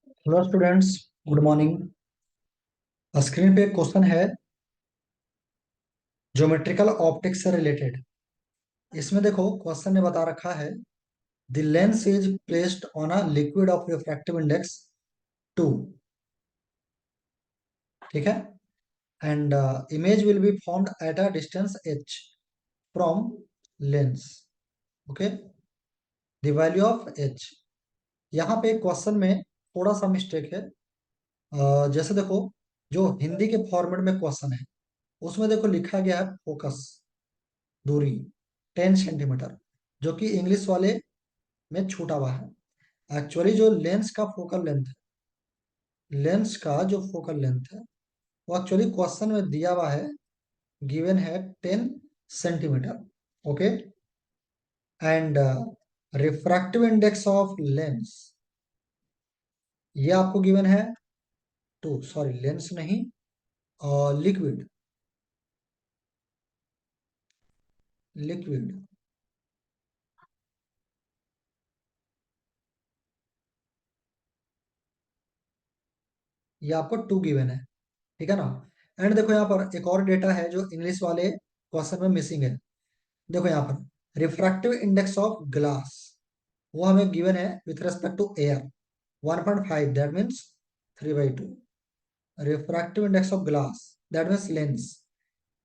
Hello students, good morning. Screen पे एक question है ज्योमेट्रिकल ऑप्टिक्स से रिलेटेड। इसमें देखो क्वेश्चन ने बता रखा है the lens is placed on a liquid of refractive index 2। ठीक है। And image will be formed at a distance h from lens. Okay, the value of h। यहाँ पे क्वेश्चन में थोड़ा सा मिस्टेक है। जैसे देखो, जो हिंदी के फॉर्मेट में क्वेश्चन है उसमें देखो लिखा गया है फोकस दूरी 10 सेंटीमीटर, जो कि इंग्लिश वाले में छूटा हुआ है। एक्चुअली जो लेंस का फोकल लेंथ है, लेंस का जो फोकल लेंथ है वो एक्चुअली क्वेश्चन में दिया हुआ है, गिवन है 10 centimetre. Okay. And refractive index of lens ये आपको गिवन है 2, सॉरी लेंस नहीं, लिक्विड, लिक्विड ये आपको 2 गिवन है। ठीक है ना। एंड देखो यहाँ पर एक और डेटा है जो इंग्लिश वाले क्वेश्चन में मिसिंग है। देखो यहाँ पर रिफ्रैक्टिव इंडेक्स ऑफ ग्लास वो हमें गिवन है with respect to air 1.5, that means 3/2। Refractive index of glass that means lens,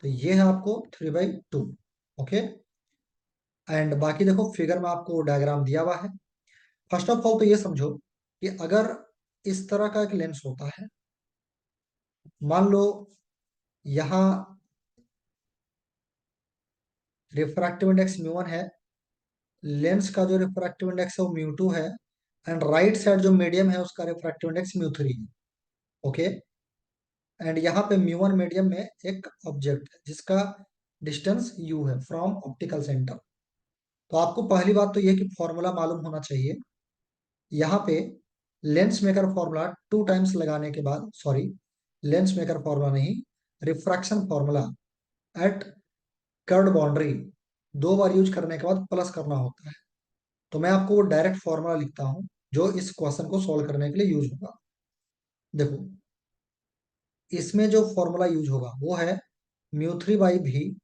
तो ये है आपको 3/2। ओके। एंड बाकी देखो फिगर में आपको डायग्राम दिया हुआ है। फर्स्ट ऑफ ऑल तो ये समझो कि अगर इस तरह का एक लेंस होता है, मान लो यहाँ रिफ्रैक्टिव इंडेक्स म्यू 1 है, लेंस का जो रिफ्रैक्टिव इंडेक्स है वो म्यू 2 है, एंड राइट साइड जो मीडियम है उसका रिफ्रैक्टिव इंडेक्स म्यू 3 है। ओके। एंड यहाँ पे म्यू 1 मीडियम में एक ऑब्जेक्ट है जिसका डिस्टेंस u है फ्रॉम ऑप्टिकल सेंटर। तो आपको पहली बात तो ये कि फॉर्मूला मालूम होना चाहिए। यहाँ पे लेंस मेकर फॉर्मूला 2 टाइम्स लगाने के बाद, सॉरी लेंस मेकर फॉर्मूला नहीं, refraction formula at curved boundary 2 बार यूज करने के बाद प्लस करना होता है। तो मैं आपको वो डायरेक्ट फॉर्मूला लिखता हूँ जो इस क्वेश्चन को सॉल्व करने के लिए यूज होगा। देखो, इसमें जो फॉर्मूला यूज होगा वो है μ3/v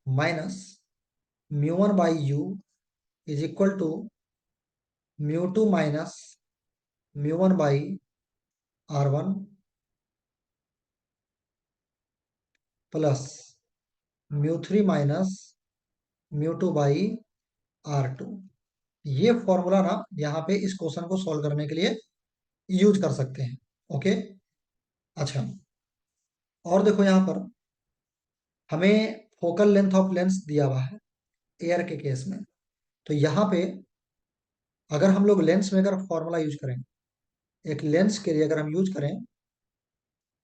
minus μ1/u is equal to μ2 minus μ1/r1 plus μ3 minus μ2/r2। ये फॉर्मूला ना यहाँ पे इस क्वेश्चन को सॉल्व करने के लिए यूज कर सकते हैं। ओके। अच्छा, और देखो यहाँ पर हमें फोकल लेंथ ऑफ लेंस दिया हुआ है एयर के केस में। तो यहाँ पे अगर हम लोग लेंस में अगर फॉर्मूला यूज करें, एक लेंस के लिए अगर हम यूज करें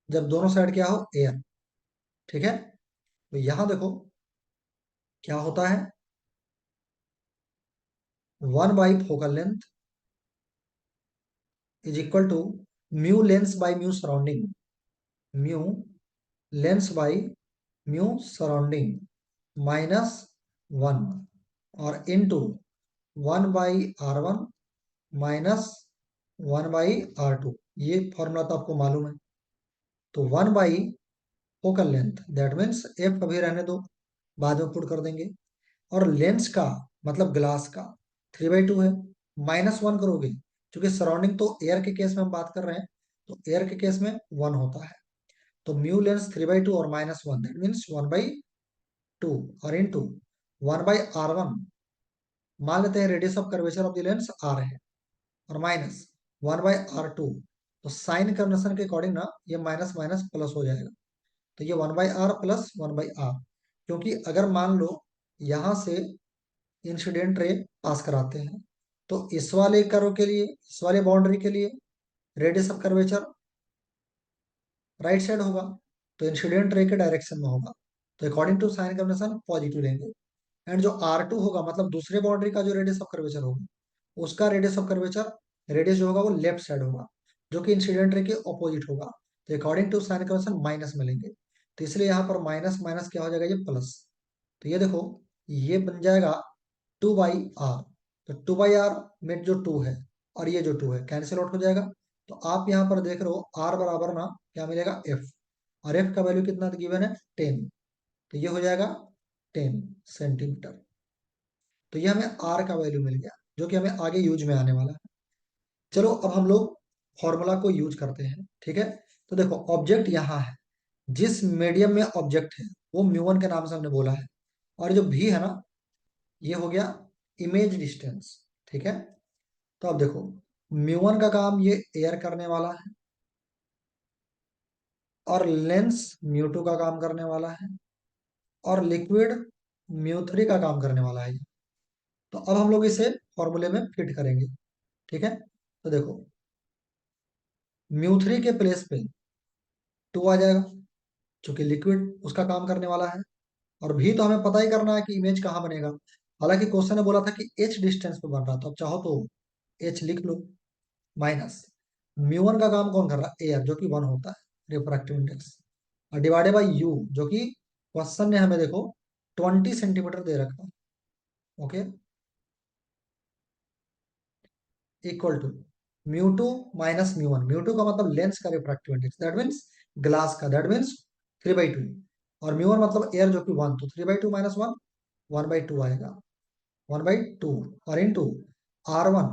जब दोनों साइड क्या हो एयर, ठीक है, तो यहाँ देखो क्या होता है, 1/फोकल length is equal to mu lens by mu surrounding, mu lens by mu surrounding -1, और इनटू 1/r1 माइनस 1/r2। ये फॉर्मूला तो आपको मालूम है। तो 1/फोकल लेंथ दैट मीन्स एफ अभी रहने दो, बाद में पुट कर देंगे, और लेंस का मतलब ग्लास का 3/2 है, -1 करोगे क्योंकि सराउंडिंग तो एयर के केस में हम बात कर रहे हैं, तो एयर के केस में 1 होता है। तो म्यू लेंस 3/2 और -1 दैट मीन्स 1/2, और इंटू 1/r1, मान लेते हैं radius of curvature of the lens r है, और माइनस 1/r2। तो साइन कन्वेंशन के अकॉर्डिंग ना ये माइनस माइनस प्लस हो जाएगा, तो ये 1/r प्लस 1/r। क्योंकि अगर मान लो यहां से इंसिडेंट रे पास कराते हैं तो इस वाले कर्व के लिए, इस वाले बाउंड्री के लिए radius of curvature right side होगा, तो इंसिडेंट रे के डायरेक्शन में होगा, तो according to sign convention positive लेंगे। एंड जो R2 होगा मतलब दूसरे बाउंड्री का जो रेडियस ऑफ कर्वेचर होगा, उसका रेडियस ऑफ कर्वेचर, रेडियस जो होगा वो लेफ्ट साइड होगा, जो कि इंसिडेंट रे के ऑपोजिट होगा, तो according to sign convention minus में लेंगे। तो इसलिए यहाँ पर माइनस माइनस क्या हो जाएगा, ये प्लस। तो ये देखो, ये बन जाएगा 2/r। तो 2/r में जो 2 है और ये जो 2 है कैंसिल आउट हो जाएगा, तो आप यहाँ पर देख रहे हो आर बराबर ना क्या मिलेगा, एफ, और एफ का वैल्यू कितना गिवन है, 10। तो ये हो जाएगा 10 सेंटीमीटर। तो ये हमें आर का वैल्यू मिल गया, जो कि हमें आगे यूज में आने वाला है। चलो अब हम लोग फॉर्मूला को यूज करते हैं, ठीक है। तो देखो ऑब्जेक्ट यहाँ है, जिस मीडियम में ऑब्जेक्ट है वो म्यू1 के नाम से हमने बोला है, और जो भी है ना ये हो गया इमेज डिस्टेंस, ठीक है। तो अब देखो म्यू1 का काम ये एयर करने वाला है, और लेंस म्यू2 का काम करने वाला है, और लिक्विड म्यू3 का काम करने वाला है। तो अब हम लोग इसे फॉर्मूले में फिट करेंगे, ठीक है। तो देखो म्यू3 के प्लेस पे 2 आ जाएगा, चूंकि लिक्विड उसका काम करने वाला है, और भी तो हमें पता ही करना है कि इमेज कहाँ बनेगा। हालांकि क्वेश्चन ने बोला था कि एच डिस्टेंस पे बन रहा, तो अब चाहो तो एच लिख लो, माइनस म्यू1 का काम कौन कर रहा है, एयर, जो कि 1 होता है रिफ्रैक्टिव इंडेक्स, और डिवाइडेड बाई यू, जो कि क्वेश्चन ने हमें देखो 20 सेंटीमीटर दे रखा है, ओके, इक्वल टू म्यू2 माइनस म्यू1। म्यू2 का मतलब लेंस का refractive index, that means glass का, दैट मीन्स 3/2, और म्यू1 मतलब एयर, जो कि 1, तो 3/2 माइनस 1, 1/2 आएगा, 1/2, और इंटू R1,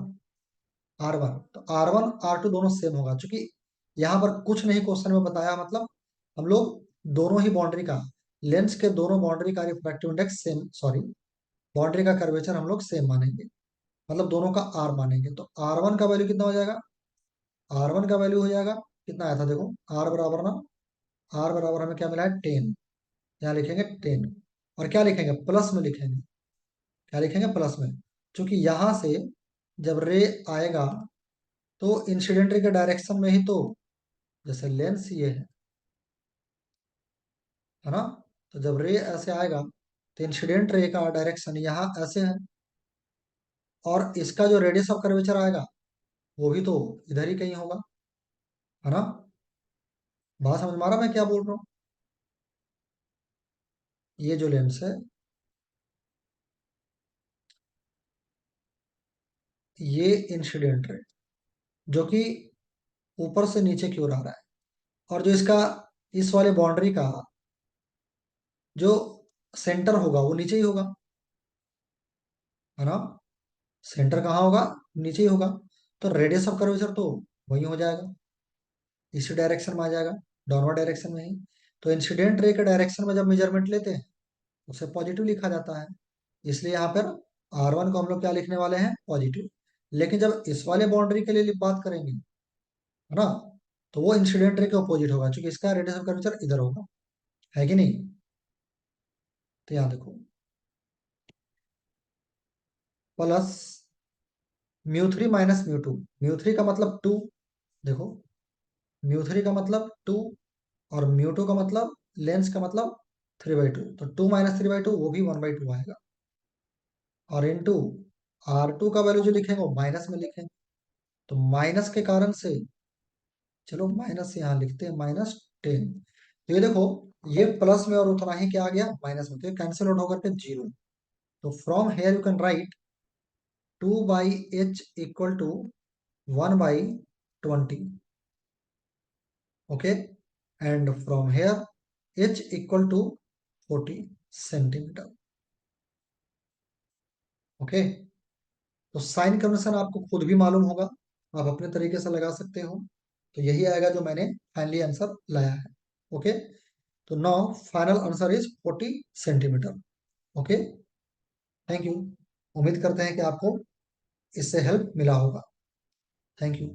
R1, तो R1 R2 दोनों सेम होगा, क्योंकि यहाँ पर कुछ नहीं क्वेश्चन में बताया, मतलब हम लोग दोनों ही बाउंड्री का, लेंस के दोनों बाउंड्री का refractive index same, sorry boundary का कर्वेचर हम लोग सेम मानेंगे, मतलब दोनों का आर मानेंगे। तो R1 का वैल्यू कितना हो जाएगा, R1 का वैल्यू हो जाएगा, कितना आया था देखो, आर बराबर ना, आर बराबर हमें क्या मिला है, 10, यहाँ लिखेंगे 10, और क्या लिखेंगे, प्लस में लिखेंगे, क्या लिखेंगे, प्लस में, क्योंकि यहाँ से जब रे आएगा तो इंसिडेंट रे के डायरेक्शन में ही तो, जैसे लेंस ये है ना, तो जब रे ऐसे आएगा तो इंसिडेंट रे का डायरेक्शन यहाँ ऐसे है, और इसका जो रेडियस ऑफ कर्वेचर आएगा वो भी तो इधर ही कहीं होगा, है ना। बात समझ में आ रहा मैं क्या बोल रहा हूँ। ये जो लेंस है, ये इंसिडेंट रे, जो कि ऊपर से नीचे की ओर आ रहा है, और जो इसका इस वाले बाउंड्री का जो सेंटर होगा वो नीचे ही होगा, है ना। सेंटर कहाँ होगा, नीचे ही होगा, तो रेडियस ऑफ कर्वेचर तो वही हो जाएगा, इसी डायरेक्शन में आ जाएगा, डाउनवर्ड डायरेक्शन में ही। तो इंसिडेंट रे के डायरेक्शन में जब मेजरमेंट लेते हैं उसे पॉजिटिव लिखा जाता है, इसलिए यहाँ पर R1 को हम लोग क्या लिखने वाले हैं, पॉजिटिव। लेकिन जब इस वाले बाउंड्री के लिए बात करेंगे, है ना, तो वो इंसिडेंट रे के अपोजिट होगा, क्योंकि इसका रेडियस ऑफ कर्वेचर इधर होगा, है कि नहीं। तो यहाँ देखो प्लस म्यू3 माइनस म्यू2, म्यू3 का मतलब 2, देखो म्यू3 का मतलब 2, और म्यू2 का मतलब लेंस का मतलब 3/2, तो 2 माइनस 3/2 वो भी 1/2 आएगा, और इंटू R2 का वैल्यू जो लिखेंगे वो माइनस में लिखेंगे, तो माइनस के कारण से, चलो माइनस यहाँ लिखते हैं, -10। तो ये देखो ये प्लस में और उतना ही क्या आ गया, माइनस में, तो ये कैंसिल आउट होकर के 0। तो from here you can write 2/h equal to 1/20, okay, and from here h equal to 40 centimetre, okay. तो साइन कन्वेंशन आपको खुद भी मालूम होगा, आप अपने तरीके से लगा सकते हो, तो यही आएगा जो मैंने फाइनली आंसर लाया है, ओके। तो now final answer is 40 centimetre, okay. Thank you, उम्मीद करते हैं कि आपको इससे हेल्प मिला होगा, थैंक यू।